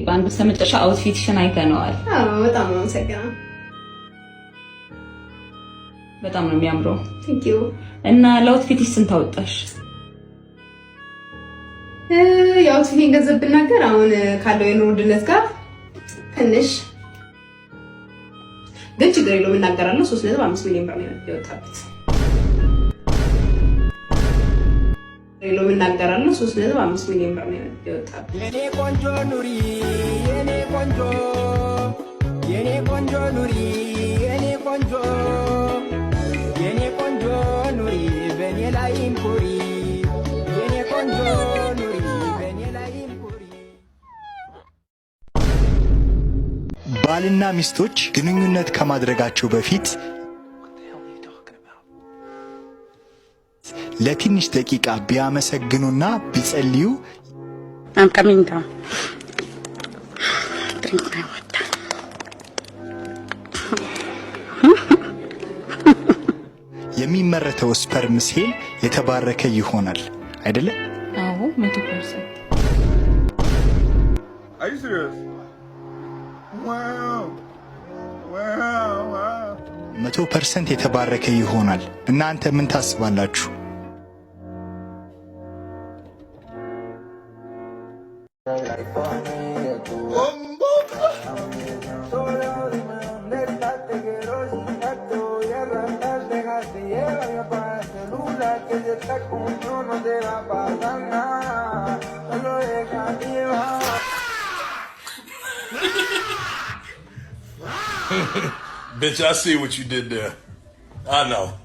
በአንድ በስተመጨረሻ አውትፊትሽን አይተነዋል። በጣም ነው ሰገና በጣም ነው የሚያምረው። ቴንክ ዩ። እና ለአውትፊትሽ ስንት አወጣሽ? የአውትፊቴን ገንዘብ ብናገር አሁን ካለው የኑሮ ውድነት ጋር ትንሽ ግን ችግር የለውም እናገራለሁ። 3.5 ሚሊዮን ብር ነው ያወጣሁት። እናገራለሁ 3.5 ሚሊዮን ብር ነው ያወጣሁት። የኔ ቆንጆ ኑሪ የኔ ቆንጆ የኔ ቆንጆ ኑሪ የኔ ቆንጆ የኔ ቆንጆ ኑሪ በኔ ላይ ኩሪ የኔ ቆንጆ ኑሪ በኔ ላይ ኩሪ። ባልና ሚስቶች ግንኙነት ከማድረጋቸው በፊት ለትንሽ ደቂቃ ቢያመሰግኑና ቢጸልዩ የሚመረተው ስፐርም ሴል የተባረከ ይሆናል አይደለ? አዎ 100%። Are you serious? Wow. Wow. 100% የተባረከ ይሆናል። እናንተ ምን ታስባላችሁ? Bitch, I see what you did there. I know.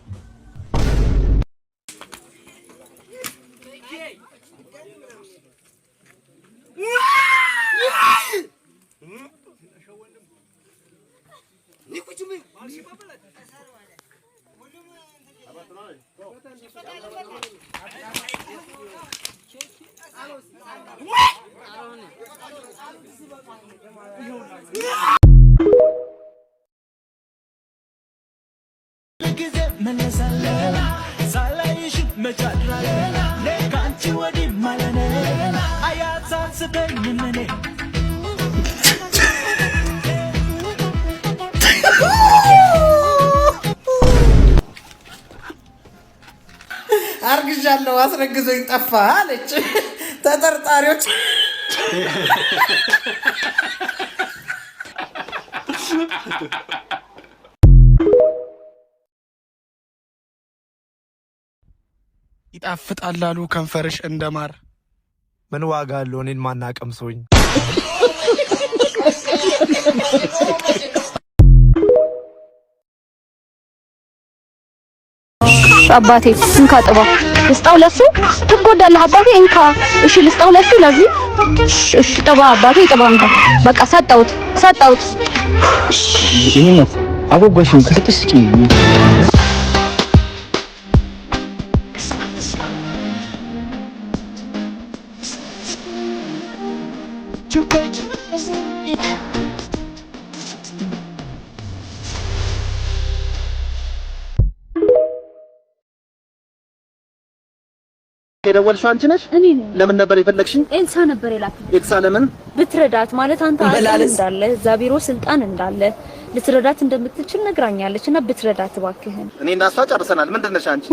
አርግዣለሁ አስረግዞኝ ጠፋ አለች። ተጠርጣሪዎች ይጣፍጣል አሉ ከንፈርሽ እንደማር። ምን ዋጋ አለው እኔን ማናቀምሶኝ? አባቴ እንካ ጥባ ልስጣው ለሱ ትጎዳለህ አባቴ እንካ እሺ ልስጣው ለሱ ለዚህ እሺ ጥባ አባቴ ጥባ እንካ በቃ ሰጣውት ይሄ ነው አጎጓሽም ከስጥስቂ የደወልሽው አንቺ ነሽ? እኔ ነኝ። ለምን ነበር የፈለግሽኝ? ኤልሳ ነበር የላከኝ። ኤልሳ ለምን? ብትረዳት ማለት አንተ አላል እንዳለ እዛ ቢሮ ስልጣን እንዳለ ልትረዳት እንደምትችል ነግራኛለችና ብትረዳት እባክህን። እኔና እሷ ጨርሰናል። ምንድነሽ አንቺ?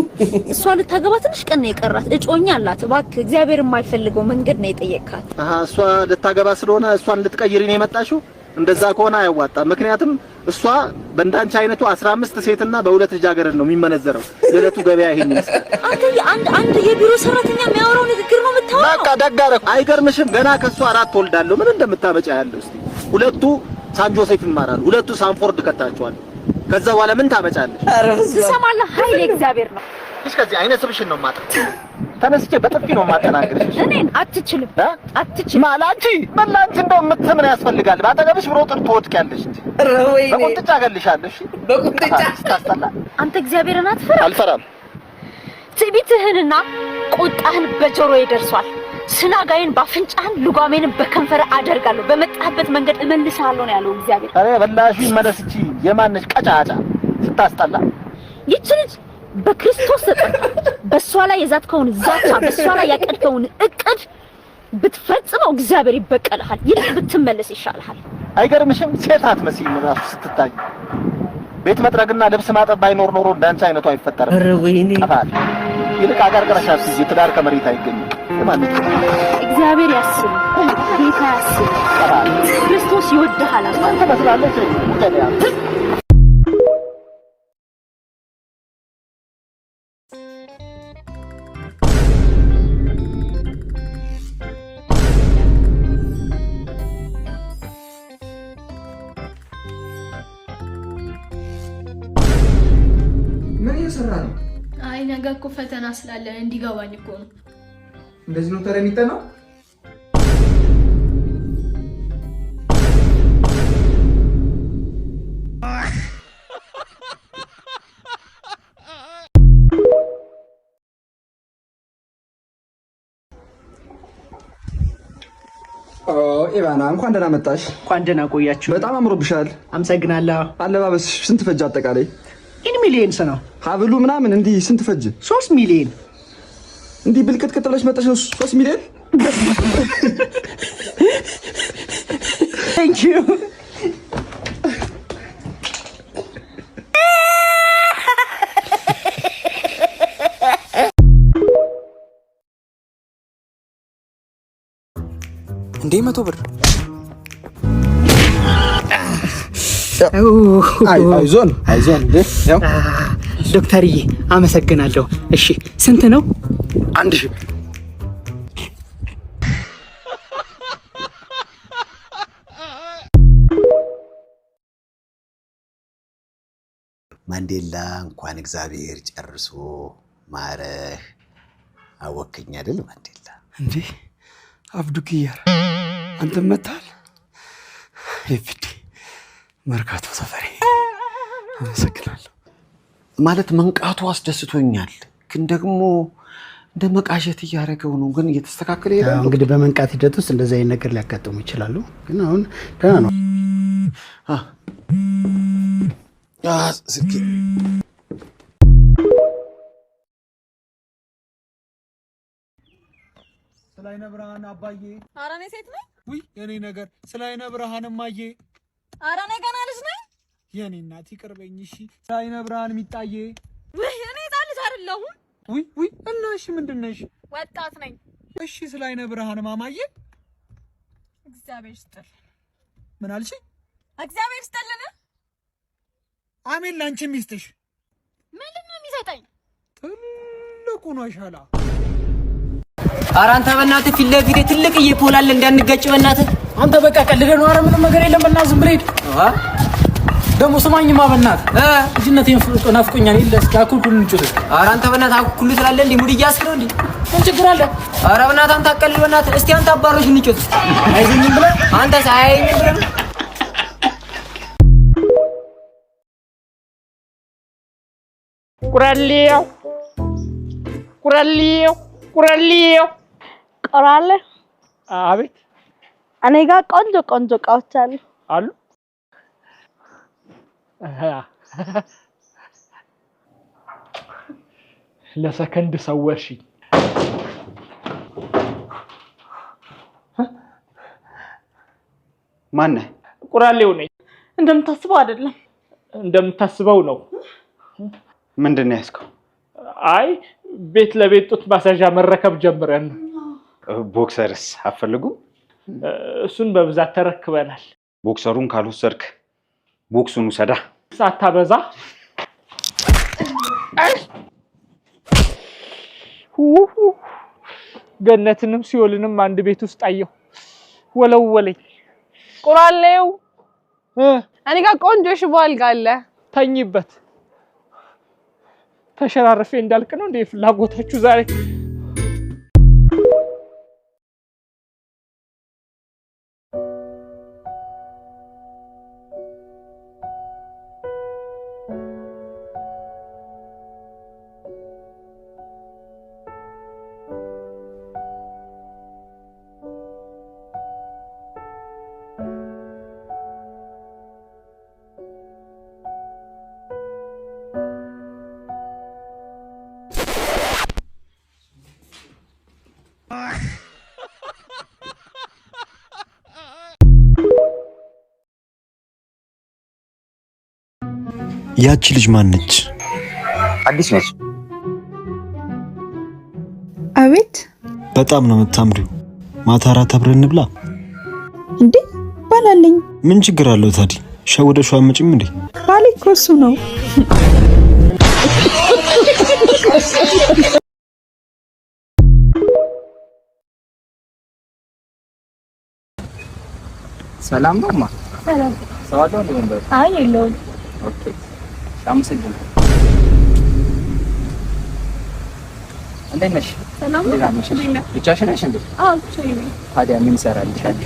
እሷ ልታገባ ትንሽ ቀን ነው የቀራት። እጮኛ አላት። እባክህ እግዚአብሔር የማይፈልገው መንገድ ነው የጠየቅካት። እሷ ልታገባ ስለሆነ እሷን ልትቀይሪ ነው የመጣሽው? እንደዛ ከሆነ አያዋጣም። ምክንያቱም እሷ በእንዳንቺ አይነቱ 15 ሴትና በሁለት ልጃገረድ ነው የሚመነዘረው። የዕለቱ ገበያ ይሄን ይመስላል። አንድ የቢሮ ሰራተኛ የሚያወራው ንግግር ነው የምታወራው። በቃ ደጋረኩ። አይገርምሽም? ገና ከሷ 4 ወልዳለሁ። ምን እንደምታመጫ ያለው እስቲ። ሁለቱ ሳን ጆሴፍ ይማራሉ፣ ሁለቱ ሳንፎርድ ከታቸዋል። ከዛ በኋላ ምን ታመጫለሽ? ትሰማለህ? ኃይል እግዚአብሔር ነው። እሺ ከዚህ አይነ ስብሽን ነው ማጣ ተነስቼ በጥፊ ነው ማጠናገርሽ። እኔን አትችልም ማላንቺ በላንቺ እንደው ምትምን ያስፈልጋል። ባጠገብሽ ብሮ ጥር ትወድቂያለሽ እንጂ በቁንጥጫ ገልሻለሽ። በቁንጥጫ ታስጠላ። አንተ እግዚአብሔርን አትፈራ? አልፈራም። ትዕቢትህንና ቁጣህን በጆሮዬ ደርሷል። ስናጋዬን ባፍንጫህን ልጓሜን በከንፈር አደርጋለሁ። በመጣህበት መንገድ እመልስሃለሁ ነው ያለው እግዚአብሔር። አሬ በላሽ ይመለስቺ። የማንሽ ቀጫጫ ስታስጠላ። ይቺ ልጅ በክርስቶስ ተጠርታ በሷ ላይ የዛትከውን ዛቻ በሷ ላይ ያቀድከውን እቅድ ብትፈጽመው እግዚአብሔር ይበቀልሃል። ይልቅ ብትመለስ ይሻልሃል። አይገርምሽም? ሴት አትመስይም ራሱ ስትታይ። ቤት መጥረግና ልብስ ማጠብ ባይኖር ኖሮ እንዳንቺ አይነቱ አይፈጠርም። ኧረ ወይኔ ቀፋል። ይልቅ አጋርገረሽ አስይዤ ትዳር ከመሬት አይገኝም። ለማንኛውም እግዚአብሔር ያስብ፣ ጌታ ያስብ። ክርስቶስ ይወድሃል። አንተ መስላለች ሙተሊያ ምን እየሰራ ነው? አይ ነገ እኮ ፈተና ስላለን እንዲገባኝ እኮ ነው። እንደዚህ ነው ታዲያ የሚጠናው? ኢቫና እንኳን ደህና መጣሽ። እንኳን ደህና ቆያችሁ። በጣም አምሮብሻል። አመሰግናለሁ። አለባበስሽ ስንት ፈጅ? አጠቃላይ ኢን ሚሊየንስ ነው። ሀብሉ ምናምን እንዲህ ስንት ፈጅ? 3 ሚሊዮን። እንዲህ ብልቅጥቅጥ ብለሽ መጣሽ ነው 3 ሚሊዮን? ታንክ ዩ። እንዴ 100 ብር? አይዞን ያው ዶክተርዬ አመሰግናለሁ። እሺ ስንት ነው? 1000 ብር። ማንዴላ እንኳን እግዚአብሔር ጨርሶ ማረህ አወከኝ አይደል? ማንዴላ እንዴ አብዱኪያር አንተ መጣል ኤፍዲ መርካቶ ሰፈሬ አመሰግናለሁ። ማለት መንቃቱ አስደስቶኛል፣ ግን ደግሞ እንደ መቃሸት እያደረገው ነው። ግን እየተስተካከለ ይላል። እንግዲህ በመንቃት ሂደት ውስጥ እንደዚህ አይነት ነገር ሊያጋጥሙ ይችላሉ። ግን አሁን ደህና ነው። ስልኬ ስላይነ ብርሃን አባዬ። ኧረ እኔ ሴት ነኝ። ውይ የኔ ነገር ስላይነ ብርሃን እማዬ። ኧረ እኔ ገና ልጅ ነኝ። የኔ እናት ይቅርበኝ እሺ። ስላይነ ብርሃን ሚጣዬ። ውይ እኔ ሕፃን ልጅ አይደለሁም። ውይ እና እሺ ምንድን ነሽ? ወጣት ነኝ። እሺ ስላይነ ብርሃን ማማዬ። እግዚአብሔር ይስጥልን። ምን አልሽ? እግዚአብሔር ይስጥልን። አሜን ላንቺ ሚስትሽ። ምንድን ነው የሚሰጠኝ? ትልቁ ነው ሻላ። ኧረ አንተ በእናትህ ፊት ለፊት ትልቅዬ ፖል አለ እንዳንጋጭ በእናትህ። አንተ በቃ ቀልደህ ነው። ኧረ ምንም ነገር የለም በእናትህ ዝም ብለህ ሂድ። ደግሞ ስማኝማ በእናትህ ልጅነቴን ናፍቆኛል። እስኪ አኩኩሉ እንጭት። ኧረ አንተ በእናትህ አኩኩሉ ትላለህ እንዴ? ሙድ እያስክ ነው እንዴ? ምን ችግር አለ? ኧረ በእናትህ አንተ አቀልል በእናትህ። እስቲ አንተ አባሮሽ እንጭት። አይዘኝም ብለህ አንተ ሳይኝም ብለህ ቁራሌው ቆራለ። አቤት። እኔ ጋር ቆንጆ ቆንጆ እቃዎች አሉ። ለሰከንድ ሰወርሽኝ። ማነህ? ቁራሌው ነኝ። እንደምታስበው አይደለም። እንደምታስበው ነው። ምንድን ነው ያዝከው? አይ ቤት ለቤት ጡት ማሳዣ መረከብ ጀምረን። ቦክሰርስ አፈልጉም? እሱን በብዛት ተረክበናል። ቦክሰሩን ካልወሰድክ ቦክሱን ውሰዳ። ሳታበዛ። ገነትንም ሲኦልንም አንድ ቤት ውስጥ አየሁ። ወለወለኝ። ቁራሌው እኔ ጋር ቆንጆ ሽቦ አልጋ አለ። ተኝበት። ተሸራርፌ እንዳልክ ነው እንዴ ፍላጎታችሁ ዛሬ? ያቺ ልጅ ማን ነች? አዲስ ነች። አቤት። በጣም ነው የምታምሪው። ማታ እራት አብረን እንብላ እንዴ? ባላለኝ። ምን ችግር አለው ታዲያ? ሸውደሽው አትመጪም እንዴ? ባሌ እኮ እሱ ነው። ሰላም ነው ማ? ሰላም። ሰዋለው ነው እንዴ? አይ የለውም። ኦኬ አመሰግናለሁ። እንዴት ነሽ? ሰላም ነው። ብቻሽን ነሽ እንዴ? አዎ ብቻዬን ነኝ። ታዲያ ምን ይሰራልሻል?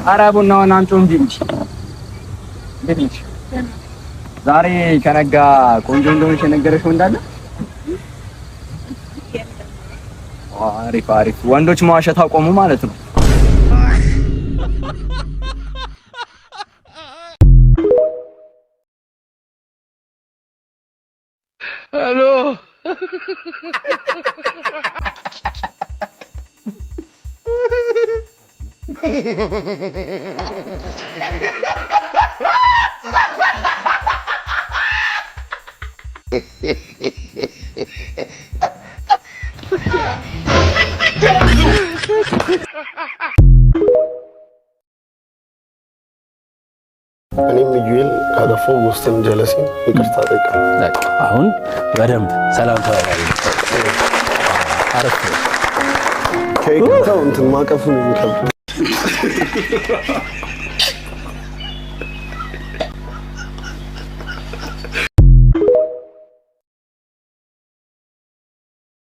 ኧረ ቡናውን አንቺው እንጂ እንዴት ነሽ? ዛሬ ከነጋ ቆንጆ እንደሆነሽ የነገረሽ ወንድ አለ? አሪፍ አሪፍ። ወንዶች መዋሸት አቆሙ ማለት ነው። ሄሎ እኔም ዩኤል ካለፈው ውስጥን ጀለሲን ይቅርታ ጠይቃለሁ። አሁን በደንብ ሰላም ተባባሪ። አረፍ ከይቅርታው እንትን ማቀፉ ነው የሚከብደው።